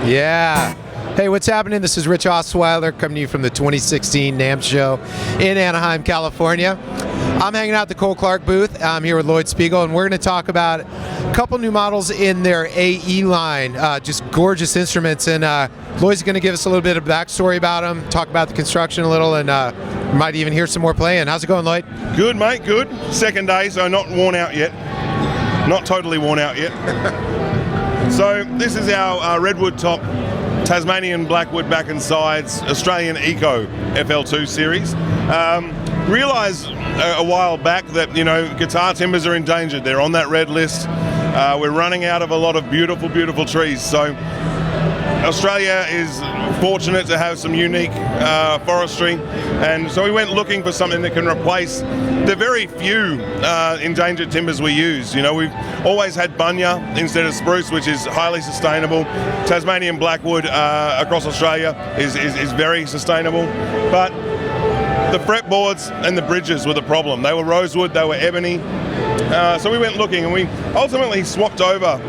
Yeah. Hey, what's happening? This is Rich Osweiler coming to you from the 2016 NAMM show in Anaheim, California. I'm hanging out at the Cole Clark booth. I'm here with Lloyd Spiegel, and we're going to talk about a couple new models in their AE line. Just gorgeous instruments, and Lloyd's going to give us a little bit of backstory about them, talk about the construction a little, and might even hear some more playing. How's it going, Lloyd? Good, mate, good. Second day, so not worn out yet. Not totally worn out yet. So this is our redwood top Tasmanian Blackwood back and sides Australian Eco FL2 series. Realised a while back that, you know, guitar timbers are endangered. They're on that red list. We're running out of a lot of beautiful, beautiful trees. So Australia is fortunate to have some unique forestry, and so we went looking for something that can replace the very few endangered timbers we use. You know, we've always had bunya instead of spruce, which is highly sustainable. Tasmanian Blackwood across Australia is very sustainable, but the fretboards and the bridges were the problem. They were rosewood, they were ebony. So we went looking, and we ultimately swapped over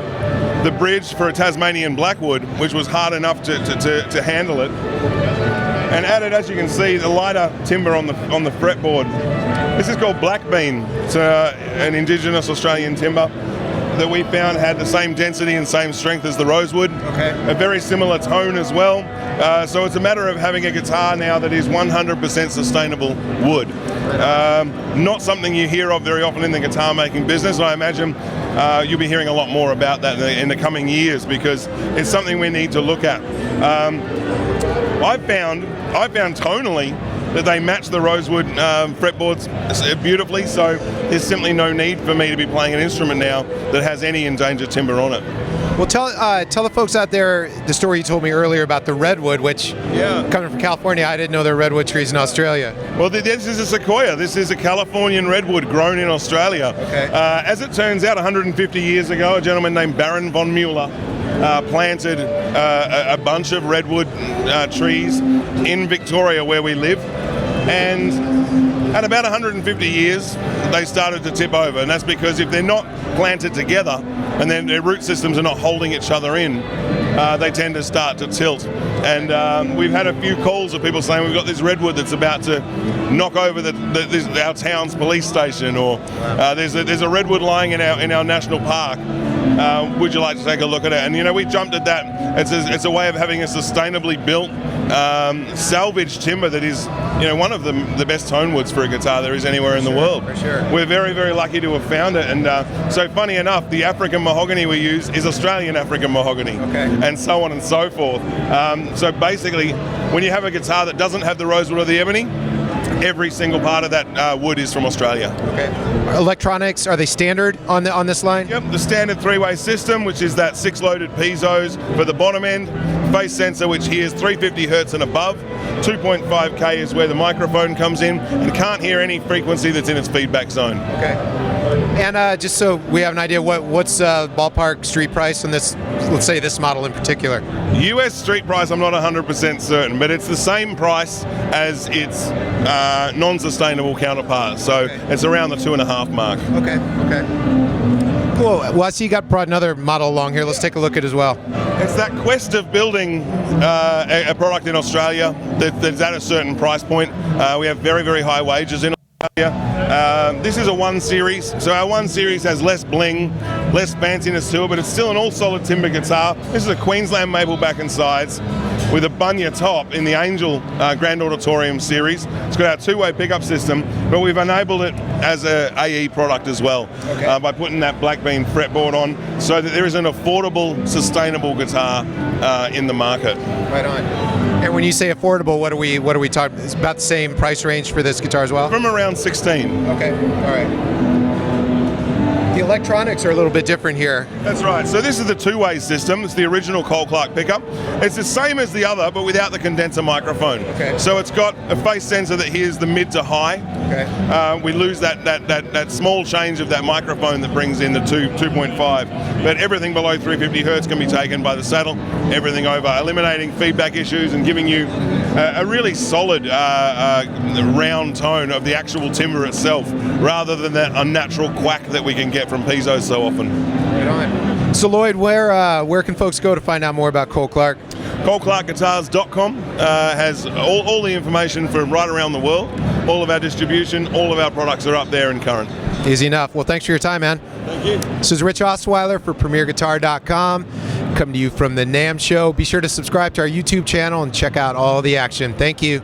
the bridge for a Tasmanian Blackwood, which was hard enough to handle it, and added, as you can see, the lighter timber on the fretboard. This is called Blackbean. It's an indigenous Australian timber that we found had the same density and same strength as the rosewood. Okay. A very similar tone as well. So it's a matter of having a guitar now that is 100% sustainable wood. Not something you hear of very often in the guitar making business. I imagine you'll be hearing a lot more about that in the coming years, because it's something we need to look at. I found tonally that they match the rosewood fretboards beautifully, so there's simply no need for me to be playing an instrument now that has any endangered timber on it. Well, tell the folks out there the story you told me earlier about the redwood, which, coming from California, I didn't know there were redwood trees in Australia. Well, this is a sequoia. This is a Californian redwood grown in Australia. Okay. As it turns out, 150 years ago, a gentleman named Baron von Mueller planted a bunch of redwood trees in Victoria, where we live, and at about 150 years they started to tip over, and that's because if they're not planted together and then their root systems are not holding each other in, they tend to start to tilt. And we've had a few calls of people saying we've got this redwood that's about to knock over our town's police station, or there's a redwood lying in our national park. Would you like to take a look at it? And you know, we jumped at that. It's a way of having a sustainably built salvage timber that is, you know, one of the best tone woods for a guitar there is anywhere in the world. For sure. We're very, very lucky to have found it. And so funny enough, the African mahogany we use is Australian African mahogany, and so on and so forth. So basically, when you have a guitar that doesn't have the rosewood or the ebony, every single part of that wood is from Australia. Okay. Electronics, are they standard on this line? Yep, the standard three-way system, which is that 6 loaded piezo's for the bottom end, phase sensor which hears 350 hertz and above, 2.5K is where the microphone comes in, and can't hear any frequency that's in its feedback zone. Okay. And just so we have an idea, what's ballpark street price on this, let's say this model in particular? US street price, I'm not 100% certain, but it's the same price as its non-sustainable counterpart, so it's around the 2.5 mark. Okay, okay. Cool. Well, I see you brought another model along here. Let's take a look at it as well. It's that quest of building a product in Australia that's at a certain price point. We have very, very high wages in Australia. This is a 1 series, so our 1 series has less bling, less fanciness to it, but it's still an all-solid timber guitar. This is a Queensland maple back and sides with a bunya top in the Angel Grand Auditorium series. It's got our 2-way pickup system, but we've enabled it as a AE product as well, by putting that Blackbean fretboard on, so that there is an affordable, sustainable guitar in the market. Right on. And when you say affordable, what are we talking? It's about the same price range for this guitar as well? From around 16. Okay, all right. The electronics are a little bit different here. That's right. So this is the 2-way system. It's the original Cole Clark pickup. It's the same as the other, but without the condenser microphone. Okay. So it's got a phase sensor that hears the mid to high. Okay. We lose that small change of that microphone that brings in the 2.5. But everything below 350 hertz can be taken by the saddle. Everything over, eliminating feedback issues and giving you a really solid round tone of the actual timber itself, rather than that unnatural quack that we can get from piezos so often. Right on. So Lloyd, where can folks go to find out more about Cole Clark? ColeClarkGuitars.com has all the information from right around the world. All of our distribution, all of our products are up there and current. Easy enough. Well, thanks for your time, man. Thank you. This is Rich Osweiler for PremierGuitar.com. Coming to you from the NAMM show. Be sure to subscribe to our YouTube channel and check out all the action. Thank you.